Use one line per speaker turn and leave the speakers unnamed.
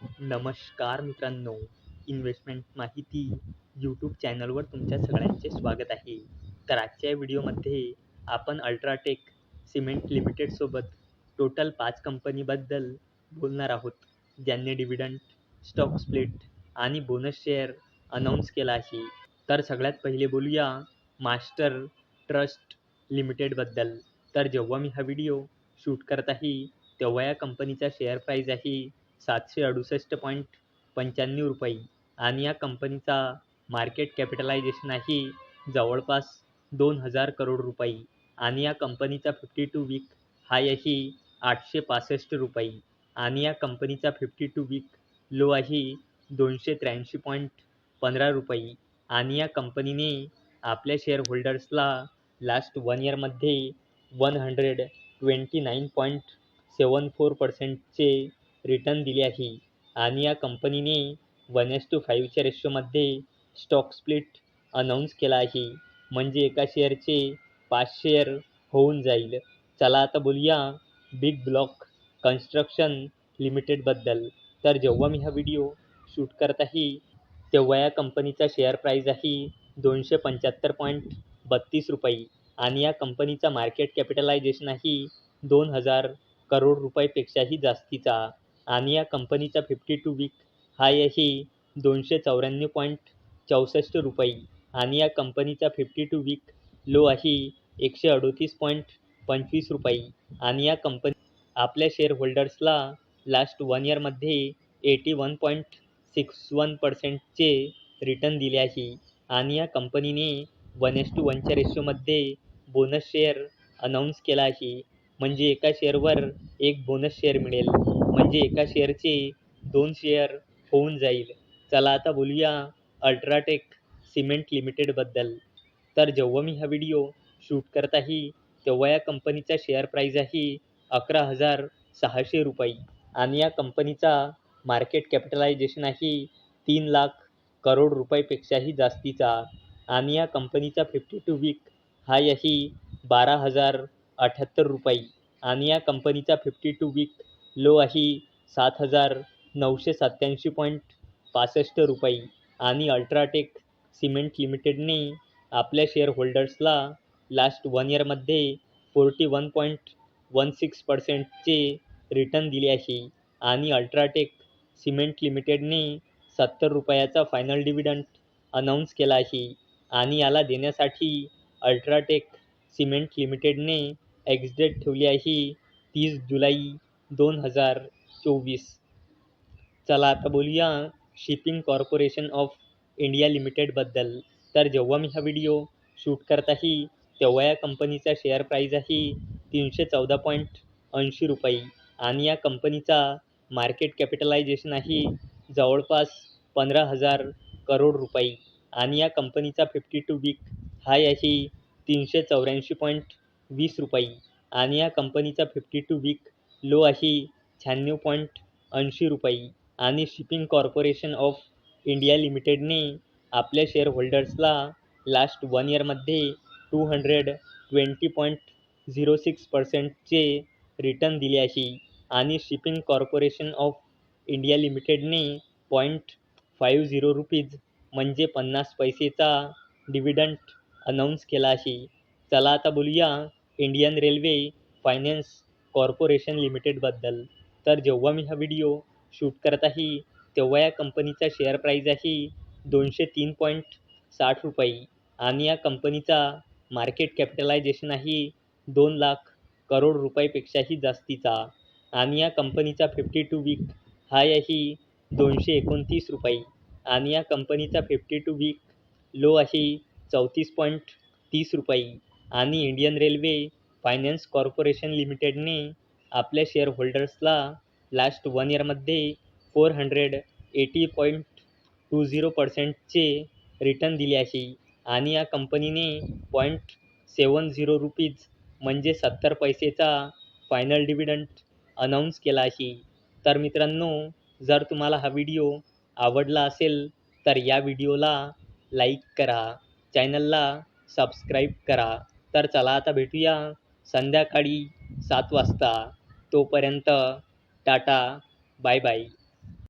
नमस्कार मित्रांनो, इन्व्हेस्टमेंट माहिती यूट्यूब चॅनलवर तुमच्या सगळ्यांचे स्वागत आहे. तर आजच्या व्हिडिओमध्ये आपण अल्ट्राटेक सिमेंट लिमिटेडसोबत टोटल 5 कंपनीबद्दल बोलणार आहोत, ज्यांनी डिव्हिडंड, स्टॉक स्प्लिट आणि बोनस शेअर अनाऊन्स केला आहे. तर सगळ्यात पहिले बोलूया मास्टर ट्रस्ट लिमिटेडबद्दल. तर जेव्हा मी हा व्हिडिओ शूट करत आहे, तेव्हा या कंपनीचा शेअर प्राईज आहे 768.95 रुपये आणि या कंपनीचा मार्केट कॅपिटलायझेशन आहे जवळपास 2000 करोड रुपये आणि या कंपनीचा 52 वीक हाय आहे 865 रुपये आणि या कंपनीचा 52 वीक लो आहे 283.15 रुपये आणि या कंपनीने आपल्या शेअर होल्डर्सला लास्ट 1 इयरमध्ये 129.74%चे रिटर्न दिले आहे आणि या कंपनीने 1:5च्या रेशोमध्ये स्टॉक स्प्लिट अनाऊन्स केला आहे, म्हणजे एका शेअरचे 5 शेअर होऊन जाईल. चला आता बोलूया बिग ब्लॉक कन्स्ट्रक्शन लिमिटेडबद्दल. तर जेव्हा मी हा व्हिडिओ शूट करत आहे, तेव्हा या कंपनीचा शेअर प्राईज आहे 275.32 रुपये आणि या कंपनीचा मार्केट कॅपिटलायझेशन आहे 2000 करोड रुपयापेक्षाही जास्तीचा आणि या कंपनीचा 52 वीक हाय आहे 294.64 रुपये आणि या कंपनीचा 52 वीक लो आहे 138.25 रुपये आणि या कंपनी आपल्या शेअर होल्डर्सला लास्ट 1 इयरमध्ये 81.61%चे रिटर्न दिले आहे आणि या कंपनीने 1:1च्या रेशोमध्ये बोनस शेअर अनाऊन्स केला आहे, म्हणजे एका शेअरवर एक बोनस शेअर मिळेल, म्हणजे एका शेअरचे 2 शेअर होऊन जाईल. चला आता बोलूया अल्ट्राटेक सिमेंट लिमिटेडबद्दल. तर जेव्हा मी हा व्हिडिओ शूट करत आहे, तेव्हा या कंपनीचा शेअर प्राईज आहे 11,600 रुपये आणि या कंपनीचा मार्केट कॅपिटलायझेशन आहे 3,00,000 करोड रुपयापेक्षाही जास्तीचा आणि या कंपनीचा 52 वीक हाय आहे 12,078 रुपये आणि या कंपनीचा 52 वीक लो आहे 7,987.65 रुपये आणि अल्ट्राटेक सिमेंट लिमिटेडने आपल्या शेअर होल्डर्सला लास्ट 1 इयरमध्ये 41.16%चे रिटर्न दिले आहे आणि अल्ट्राटेक सिमेंट लिमिटेडने 70 रुपयाचा फायनल डिव्हिडंड अनाऊन्स केला आहे आणि याला देण्यासाठी अल्ट्राटेक सिमेंट लिमिटेडने एक्स-डेट ठेवली आहे 30 जुलै 2024. चला आता बोलूया शिपिंग कॉर्पोरेशन ऑफ इंडिया लिमिटेडबद्दल. तर जेव्हा मी हा व्हिडिओ शूट करत आहे, तेव्हा या कंपनीचा शेअर प्राईज आहे 314.80 रुपये आणि या कंपनीचा मार्केट कॅपिटलायझेशन आहे जवळपास 15,000 करोड रुपये आणि या कंपनीचा 52 वीक हाय आहे 384.20 रुपये आणि या कंपनीचा 52 वीक लो आहे 96.80 रुपये आणि शिपिंग कॉर्पोरेशन ऑफ इंडिया लिमिटेडने आपल्या शेअर होल्डर्सला लास्ट 1 इयरमध्ये 220.06%चे रिटर्न दिले आहे आणि शिपिंग कॉर्पोरेशन ऑफ इंडिया लिमिटेडने 0.50 रुपीज म्हणजे 50 पैसेचा डिव्हिडंड अनाऊन्स केला आहे. चला आता बोलूया इंडियन रेल्वे फायनान्स कॉर्पोरेशन लिमिटेडबद्दल. तर जेव्हा मी हा व्हिडिओ शूट करत आहे, तेव्हा या कंपनीचा शेअर प्राईज आहे 203.60 रुपये आणि या कंपनीचा मार्केट कॅपिटलायझेशन आहे 2,00,000 करोड रुपयापेक्षाही जास्तीचा आणि या कंपनीचा 52 वीक हाय आहे 229 रुपये आणि या कंपनीचा 52 वीक लो आहे 34.30 रुपये आणि इंडियन रेल्वे फायनान्स कॉर्पोरेशन लिमिटेडने आपल्या शेअर होल्डर्सला लास्ट 1 इयरमध्ये 480.20%चे रिटर्न दिले आहे आणि या कंपनीने 0.70 रुपीज म्हणजे 70 पैसेचा फायनल डिव्हिडंड अनाऊन्स केला आहे. तर मित्रांनो, जर तुम्हाला हा व्हिडिओ आवडला असेल तर या व्हिडिओला लाईक करा, चॅनलला सबस्क्राईब करा. तर चला आता भेटूया संध्याकाळी 7 वाजता. तोपर्यंत टाटा, बाय बाय.